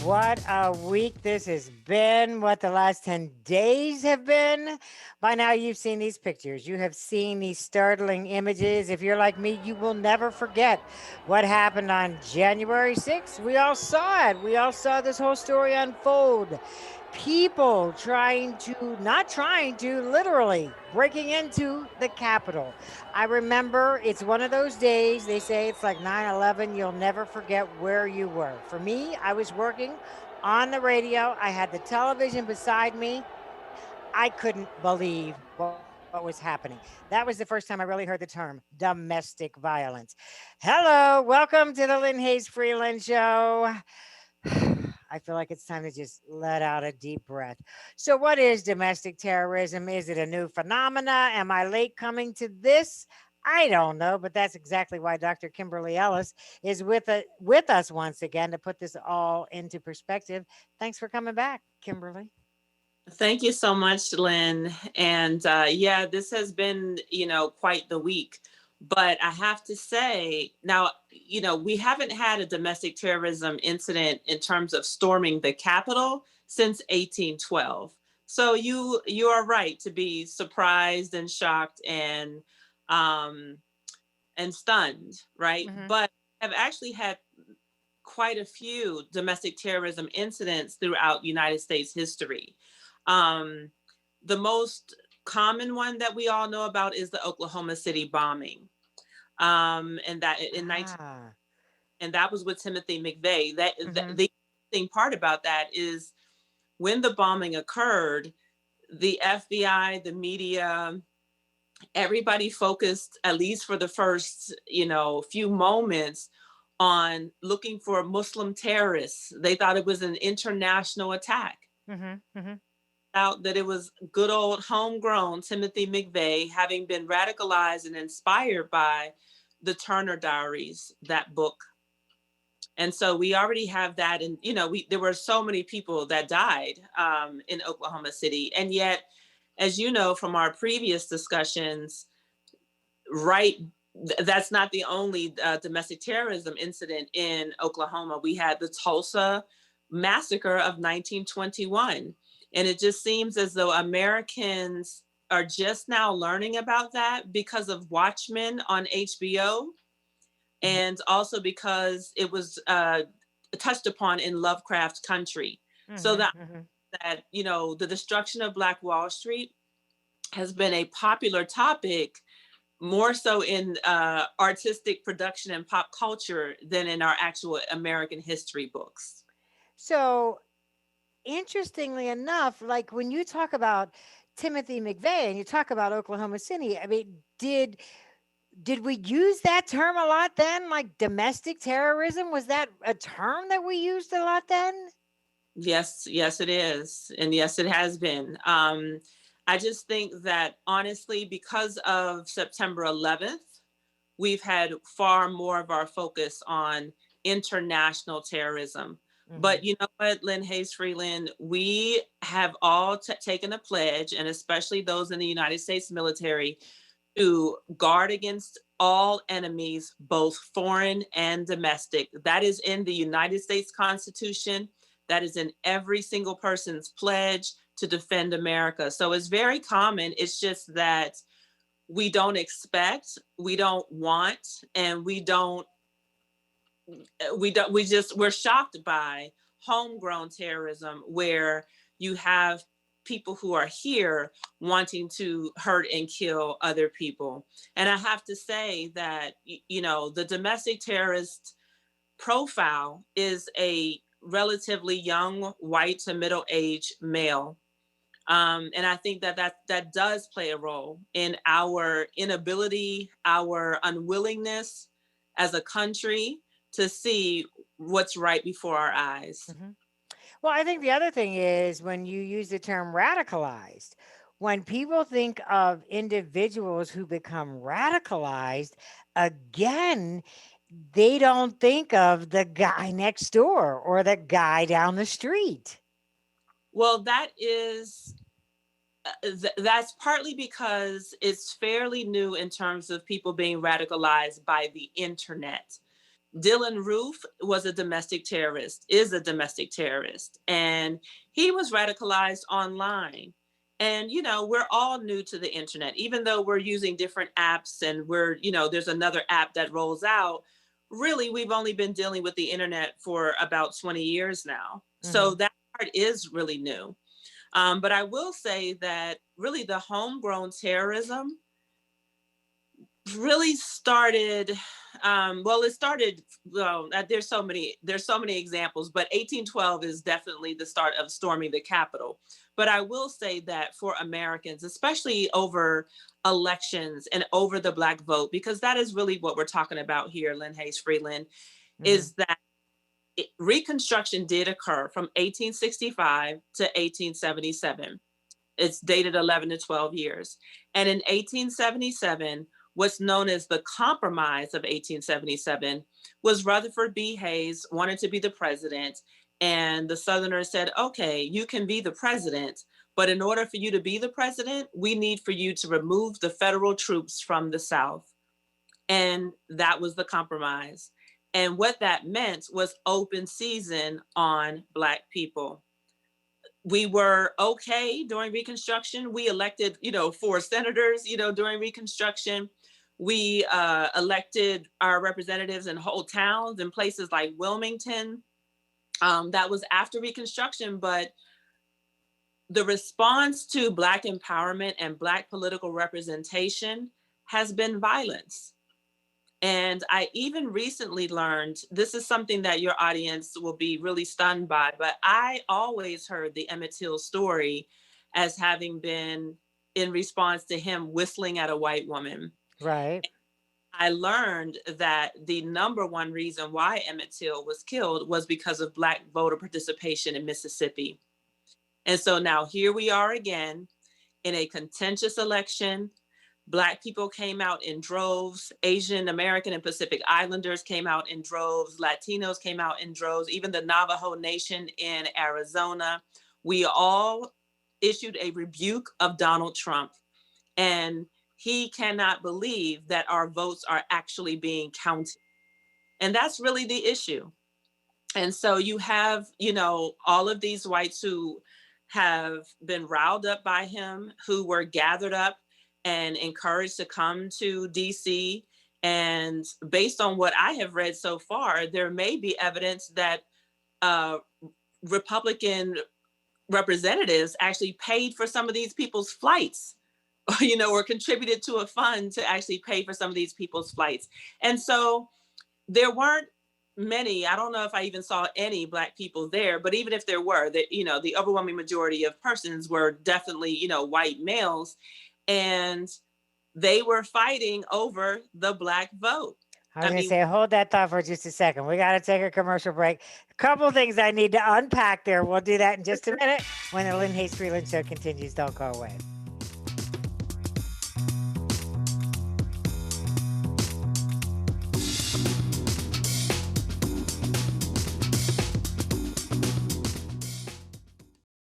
What a week this has been, what the last 10 days have been. By now, you've seen these pictures. You have seen these startling images. If you're like me, you will never forget what happened on January 6th. We all saw it. We all saw this whole story unfold. People trying to, not trying to, literally breaking into the Capitol. I remember it's one of those days, they say it's like 9/11. You'll never forget where you were. For me, I was working on the radio. I had the television beside me. I couldn't believe what was happening. That was the first time I really heard the term domestic violence. Hello, welcome to the Lynne Hayes Freeland Show. I feel like it's time to just let out a deep breath. So, what is domestic terrorism? Is it a new phenomena? Am I late coming to this? I don't know, but that's exactly why Dr. Kimberly Ellis is with us once again to put this all into perspective. Thanks for coming back, Kimberly. Thank you so much, Lynn. And yeah, this has been, quite the week. But I have to say, now, we haven't had a domestic terrorism incident in terms of storming the Capitol since 1812. So you are right to be surprised and shocked um, and stunned, right? Hmm. But have actually had quite a few domestic terrorism incidents throughout United States history. Um, the most common one that we all know about is the Oklahoma City bombing. And that in 19 Ah. and that was with Timothy McVeigh. That Hmm. the thing part about that is when the bombing occurred, the FBI, the media, everybody focused, at least for the first, few moments, on looking for Muslim terrorists. They thought it was an international attack. Hmm. Hmm. Out that it was good old homegrown Timothy McVeigh, having been radicalized and inspired by the Turner Diaries, that book. And so we already have that, and there were so many people that died in Oklahoma City, and yet, as you know from our previous discussions, right, that's not the only domestic terrorism incident in Oklahoma. We had the Tulsa massacre of 1921. And it just seems as though Americans are just now learning about that because of Watchmen on HBO, and also because it was touched upon in Lovecraft Country. So Hmm. that, Hmm. the destruction of Black Wall Street has been a popular topic more so in artistic production and pop culture than in our actual American history books. So, interestingly enough, like when you talk about Timothy McVeigh and you talk about Oklahoma City, I mean, did we use that term a lot then? Like domestic terrorism, was that a term that we used a lot then? Yes, yes, it is. And yes, it has been. I just think that honestly, because of September 11th, we've had far more of our focus on international terrorism. Hmm. But you know what, Lynn Hayes Freeland, we have all taken a pledge, and especially those in the United States military, to guard against all enemies, both foreign and domestic. That is in the United States Constitution. That is in every single person's pledge to defend America. So it's very common. It's just that we don't expect, we don't want, and we're shocked by homegrown terrorism where you have people who are here wanting to hurt and kill other people. And I have to say that the domestic terrorist profile is a relatively young white to middle age male. And I think that does play a role in our inability, our unwillingness as a country to see what's right before our eyes. Hmm. Well, I think the other thing is when you use the term radicalized, when people think of individuals who become radicalized, again, they don't think of the guy next door or the guy down the street. Well, that's partly because it's fairly new in terms of people being radicalized by the internet. Dylan Roof was a domestic terrorist, is a domestic terrorist, and he was radicalized online. And, we're all new to the internet, even though we're using different apps and there's another app that rolls out. Really, we've only been dealing with the internet for about 20 years now. So Mhm. that part is really new. But I will say that really the homegrown terrorism really started it started there's so many examples, but 1812 is definitely the start of storming the Capitol. But I will say that for Americans, especially over elections and over the Black vote, because that is really what we're talking about here, Lynne Hayes Freeland, Mhm. is that Reconstruction did occur from 1865 to 1877. It's dated 11 to 12 years. And in 1877, what's known as the Compromise of 1877 was Rutherford B. Hayes wanted to be the president. And the Southerners said, okay, you can be the president, but in order for you to be the president, we need for you to remove the federal troops from the South. And that was the compromise. And what that meant was open season on Black people. We were okay during Reconstruction. We elected, 4 senators, during Reconstruction. We elected our representatives in whole towns in places like Wilmington. That was after Reconstruction, but the response to Black empowerment and Black political representation has been violence. And I even recently learned, this is something that your audience will be really stunned by, but I always heard the Emmett Till story as having been in response to him whistling at a white woman. Right. I learned that the number one reason why Emmett Till was killed was because of Black voter participation in Mississippi. And so now here we are again in a contentious election. Black people came out in droves. Asian American and Pacific Islanders came out in droves. Latinos came out in droves. Even the Navajo Nation in Arizona. We all issued a rebuke of Donald Trump. And he cannot believe that our votes are actually being counted. And that's really the issue. And so you have, all of these whites who have been riled up by him, who were gathered up and encouraged to come to DC. And based on what I have read so far, there may be evidence that uh, Republican representatives actually paid for some of these people's flights, or contributed to a fund to actually pay for some of these people's flights. And so there weren't many, I don't know if I even saw any Black people there, but even if there were, the overwhelming majority of persons were definitely, white males, and they were fighting over the Black vote. I was I going to mean, say, hold that thought for just a second. We got to take a commercial break. A couple things I need to unpack there. We'll do that in just a minute when the Lynne Hayes Freeland Show continues. Don't go away.